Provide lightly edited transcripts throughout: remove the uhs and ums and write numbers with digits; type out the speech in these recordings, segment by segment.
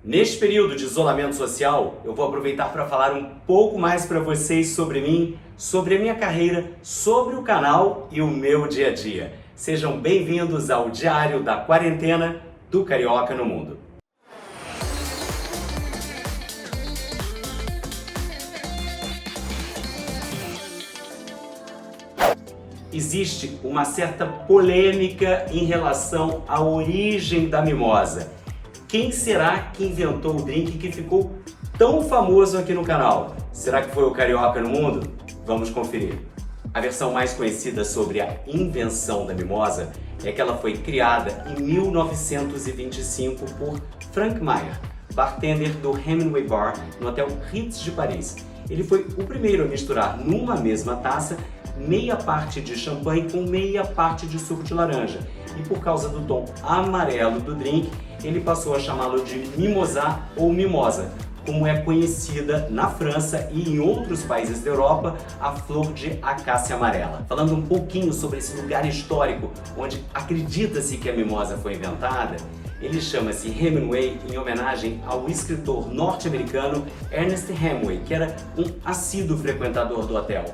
Neste período de isolamento social, eu vou aproveitar para falar um pouco mais para vocês sobre mim, sobre a minha carreira, sobre o canal e o meu dia a dia. Sejam bem-vindos ao Diário da Quarentena do Carioca no Mundo. Existe uma certa polêmica em relação à origem da mimosa. Quem será que inventou o drink que ficou tão famoso aqui no canal? Será que foi o Carioca no Mundo? Vamos conferir. A versão mais conhecida sobre a invenção da mimosa é que ela foi criada em 1925 por Frank Meyer, bartender do Hemingway Bar no Hotel Ritz de Paris. Ele foi o primeiro a misturar numa mesma taça meia parte de champanhe com meia parte de suco de laranja. E por causa do tom amarelo do drink, ele passou a chamá-lo de mimosa ou mimosa, como é conhecida na França e em outros países da Europa a flor de acácia amarela. Falando um pouquinho sobre esse lugar histórico onde acredita-se que a mimosa foi inventada, ele chama-se Hemingway em homenagem ao escritor norte-americano Ernest Hemingway, que era um assíduo frequentador do hotel.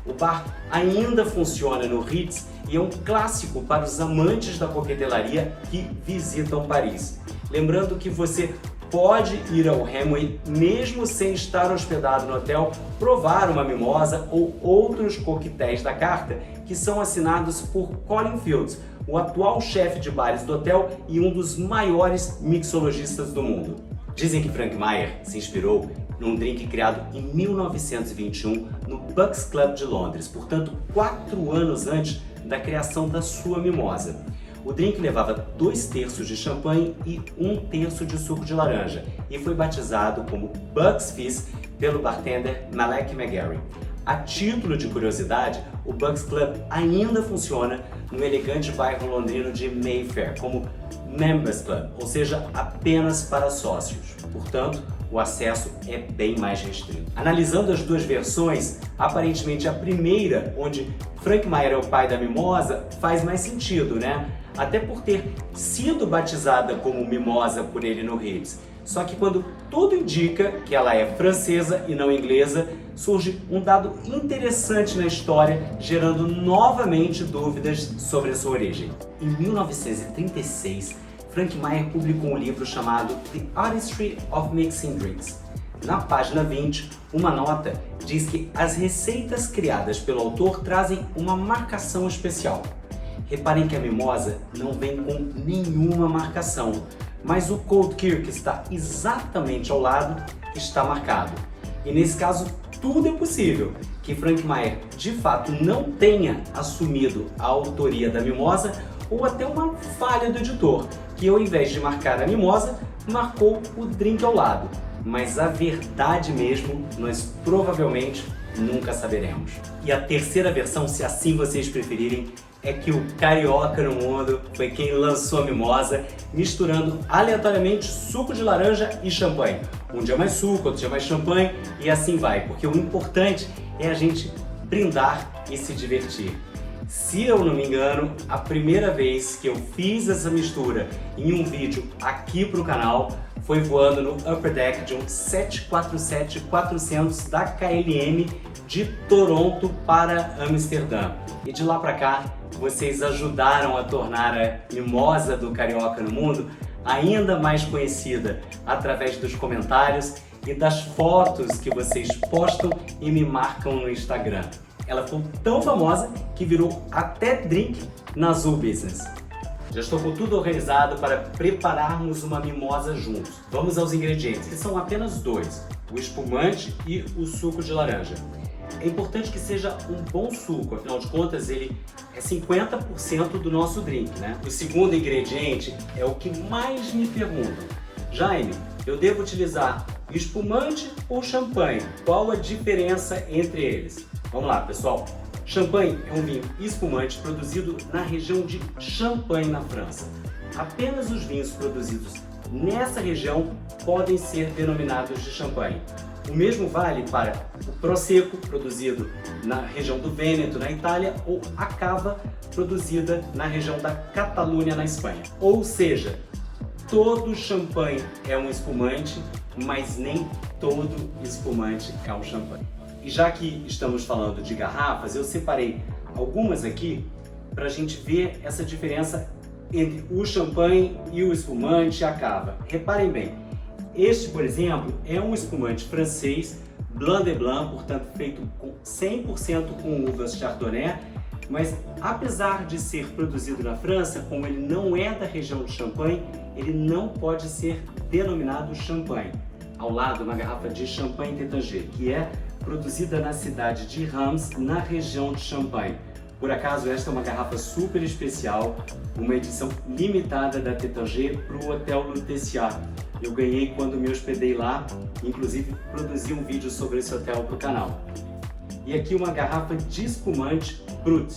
O bar ainda funciona no Ritz e é um clássico para os amantes da coquetelaria que visitam Paris. Lembrando que você pode ir ao Hemingway mesmo sem estar hospedado no hotel, provar uma mimosa ou outros coquetéis da carta que são assinados por Colin Fields, o atual chefe de bares do hotel e um dos maiores mixologistas do mundo. Dizem que Frank Meyer se inspirou num drink criado em 1921 no Bucks Club de Londres, portanto 4 anos antes da criação da sua mimosa. O drink levava 2/3 de champanhe e 1/3 de suco de laranja e foi batizado como Bucks Fizz pelo bartender Malek McGarry. A título de curiosidade, o Bucks Club ainda funciona no elegante bairro londrino de Mayfair como Members Club, ou seja, apenas para sócios. Portanto, o acesso é bem mais restrito. Analisando as duas versões, aparentemente a primeira, onde Frank Meyer é o pai da mimosa, faz mais sentido, né? Até por ter sido batizada como mimosa por ele no Ritz. Só que quando tudo indica que ela é francesa e não inglesa, surge um dado interessante na história, gerando novamente dúvidas sobre a sua origem. Em 1936, Frank Meyer publicou um livro chamado The Artistry of Mixing Drinks. Na página 20, uma nota diz que as receitas criadas pelo autor trazem uma marcação especial. Reparem que a mimosa não vem com nenhuma marcação, mas o Cold Cure, que está exatamente ao lado, está marcado. E nesse caso, tudo é possível que Frank Meyer de fato não tenha assumido a autoria da mimosa ou até uma falha do editor, que ao invés de marcar a mimosa, marcou o drink ao lado. Mas a verdade mesmo, nós provavelmente nunca saberemos. E a terceira versão, se assim vocês preferirem, é que o Carioca no Mundo foi quem lançou a mimosa, misturando aleatoriamente suco de laranja e champanhe. Um dia mais suco, outro dia mais champanhe e assim vai, porque o importante é a gente brindar e se divertir. Se eu não me engano, a primeira vez que eu fiz essa mistura em um vídeo aqui para o canal foi voando no upper deck de um 747-400 da KLM de Toronto para Amsterdã. E de lá para cá, vocês ajudaram a tornar a mimosa do Carioca no Mundo ainda mais conhecida através dos comentários e das fotos que vocês postam e me marcam no Instagram. Ela ficou tão famosa que virou até drink na Azul Business. Já estou com tudo organizado para prepararmos uma mimosa juntos. Vamos aos ingredientes, que são apenas 2, o espumante e o suco de laranja. É importante que seja um bom suco, afinal de contas ele é 50% do nosso drink, né? O segundo ingrediente é o que mais me perguntam. Jaime, eu devo utilizar espumante ou champanhe? Qual a diferença entre eles? Vamos lá, pessoal. Champanhe é um vinho espumante produzido na região de Champagne, na França. Apenas os vinhos produzidos nessa região podem ser denominados de champanhe. O mesmo vale para o Prosecco, produzido na região do Vêneto, na Itália, ou a Cava, produzida na região da Catalunha, na Espanha. Ou seja, todo champanhe é um espumante, mas nem todo espumante é um champanhe. E já que estamos falando de garrafas, eu separei algumas aqui para a gente ver essa diferença entre o champanhe e o espumante e a cava. Reparem bem, este, por exemplo, é um espumante francês, Blanc de Blanc, portanto feito com 100% com uvas Chardonnay, mas apesar de ser produzido na França, como ele não é da região de Champagne, ele não pode ser denominado champanhe. Ao lado, uma garrafa de Champagne Taittinger, que é produzida na cidade de Reims, na região de Champagne. Por acaso, esta é uma garrafa super especial, uma edição limitada da Taittinger para o Hotel Lutetia. Eu ganhei quando me hospedei lá, inclusive produzi um vídeo sobre esse hotel para o canal. E aqui uma garrafa de espumante Brut,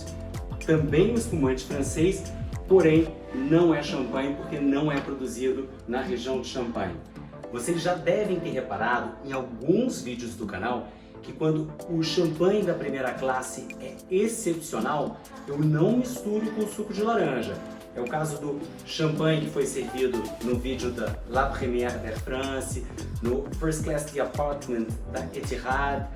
também um espumante francês, porém não é champanhe porque não é produzido na região de Champagne. Vocês já devem ter reparado em alguns vídeos do canal que quando o champanhe da primeira classe é excepcional, eu não misturo com suco de laranja. É o caso do champanhe que foi servido no vídeo da La Première d'Air France, no First Class The Apartment da Etihad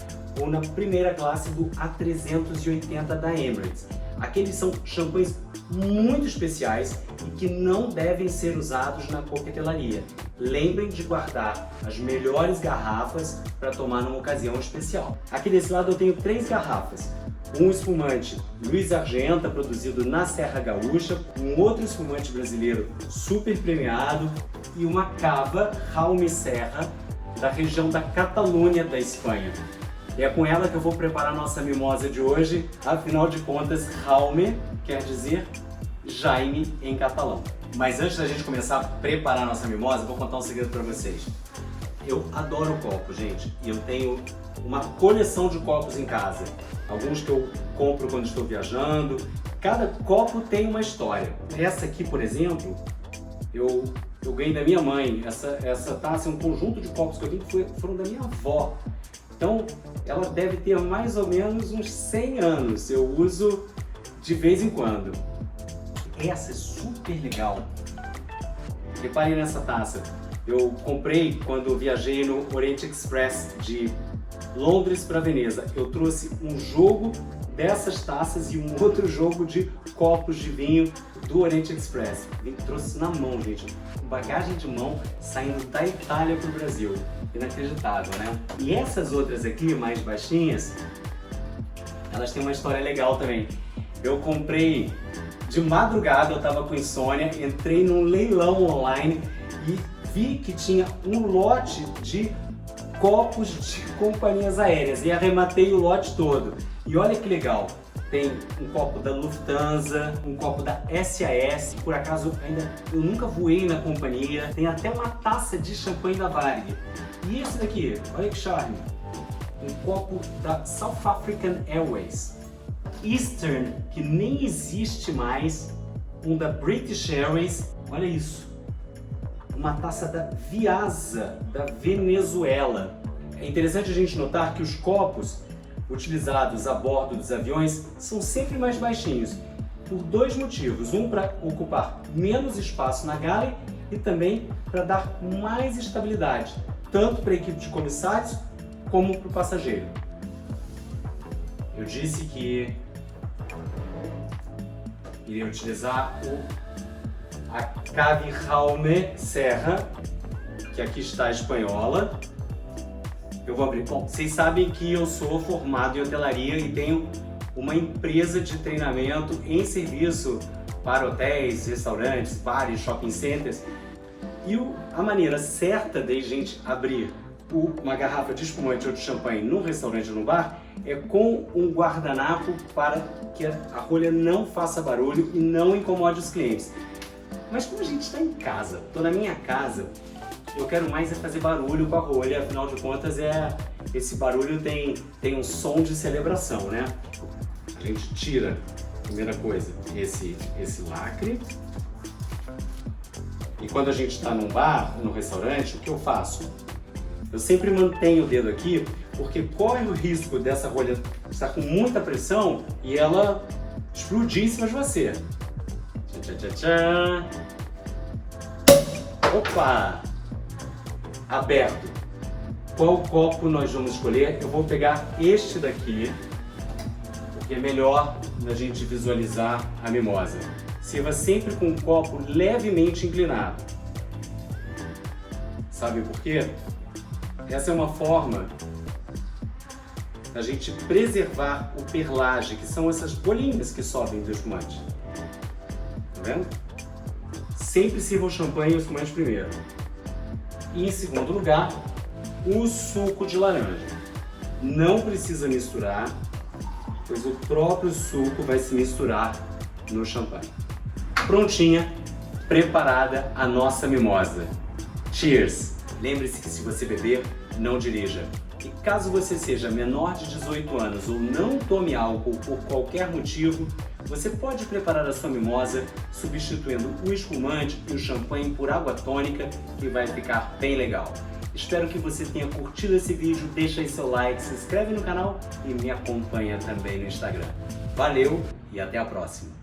ou na primeira classe do A380 da Emirates. Aqueles são champanhes muito especiais e que não devem ser usados na coquetelaria. Lembrem de guardar as melhores garrafas para tomar numa ocasião especial. Aqui desse lado eu tenho 3 garrafas. Um espumante Luiz Argenta, produzido na Serra Gaúcha, um outro espumante brasileiro super premiado e uma cava Jaume Serra, da região da Catalunha da Espanha. E é com ela que eu vou preparar a nossa mimosa de hoje, afinal de contas, Jaume quer dizer Jaime em catalão. Mas antes da gente começar a preparar a nossa mimosa, vou contar um segredo para vocês. Eu adoro copo, gente, e eu tenho uma coleção de copos em casa. Alguns que eu compro quando estou viajando. Cada copo tem uma história. Essa aqui, por exemplo, eu ganhei da minha mãe. Essa taça é um conjunto de copos que eu tenho que foram da minha avó. Então, ela deve ter mais ou menos uns 100 anos. Eu uso de vez em quando. Essa é super legal. Reparem nessa taça. Eu comprei quando viajei no Orient Express de Londres para Veneza. Eu trouxe um jogo dessas taças e um outro jogo de copos de vinho do Orient Express. Eu trouxe na mão, gente, com bagagem de mão saindo da Itália para o Brasil. Inacreditável, né? E essas outras aqui, mais baixinhas, elas têm uma história legal também. Eu comprei de madrugada, eu estava com insônia, entrei num leilão online e vi que tinha um lote de copos de companhias aéreas e arrematei o lote todo. E olha que legal, tem um copo da Lufthansa, um copo da SAS, por acaso eu nunca voei na companhia, tem até uma taça de champanhe da Varig. E esse daqui, olha que charme, um copo da South African Airways. Eastern, que nem existe mais, um da British Airways, olha isso. Uma taça da Viasa, da Venezuela. É interessante a gente notar que os copos utilizados a bordo dos aviões são sempre mais baixinhos, por 2 motivos. Um, para ocupar menos espaço na galley e também para dar mais estabilidade, tanto para a equipe de comissários como para o passageiro. Eu disse que iria utilizar a Cave Jaume Serra, que aqui está a espanhola. Eu vou abrir. Bom, vocês sabem que eu sou formado em hotelaria e tenho uma empresa de treinamento em serviço para hotéis, restaurantes, bares, shopping centers. E a maneira certa de a gente abrir uma garrafa de espumante ou de champanhe num restaurante ou num bar é com um guardanapo para que a rolha não faça barulho e não incomode os clientes. Mas como a gente está em casa, estou na minha casa, eu quero mais é fazer barulho com a rolha, afinal de contas esse barulho tem um som de celebração, né? A gente tira, primeira coisa, esse lacre. E quando a gente está num bar, num restaurante, o que eu faço? Eu sempre mantenho o dedo aqui, porque corre o risco dessa rolha estar com muita pressão e ela explodir em cima de você. Tchá, tchá, tchá, tchá. Opa! Aberto. Qual copo nós vamos escolher? Eu vou pegar este daqui, porque é melhor a gente visualizar a mimosa. Sirva sempre com um copo levemente inclinado. Sabe por quê? Essa é uma forma da gente preservar o perlage, que são essas bolinhas que sobem do espumante. Tá vendo? Sempre sirva o champanhe e o espumante primeiro. E em segundo lugar, o suco de laranja. Não precisa misturar, pois o próprio suco vai se misturar no champanhe. Prontinha, preparada a nossa mimosa. Cheers! Lembre-se que se você beber, não dirija. E caso você seja menor de 18 anos ou não tome álcool por qualquer motivo, você pode preparar a sua mimosa substituindo o espumante e o champanhe por água tônica, que vai ficar bem legal. Espero que você tenha curtido esse vídeo, deixa aí seu like, se inscreve no canal e me acompanha também no Instagram. Valeu e até a próxima!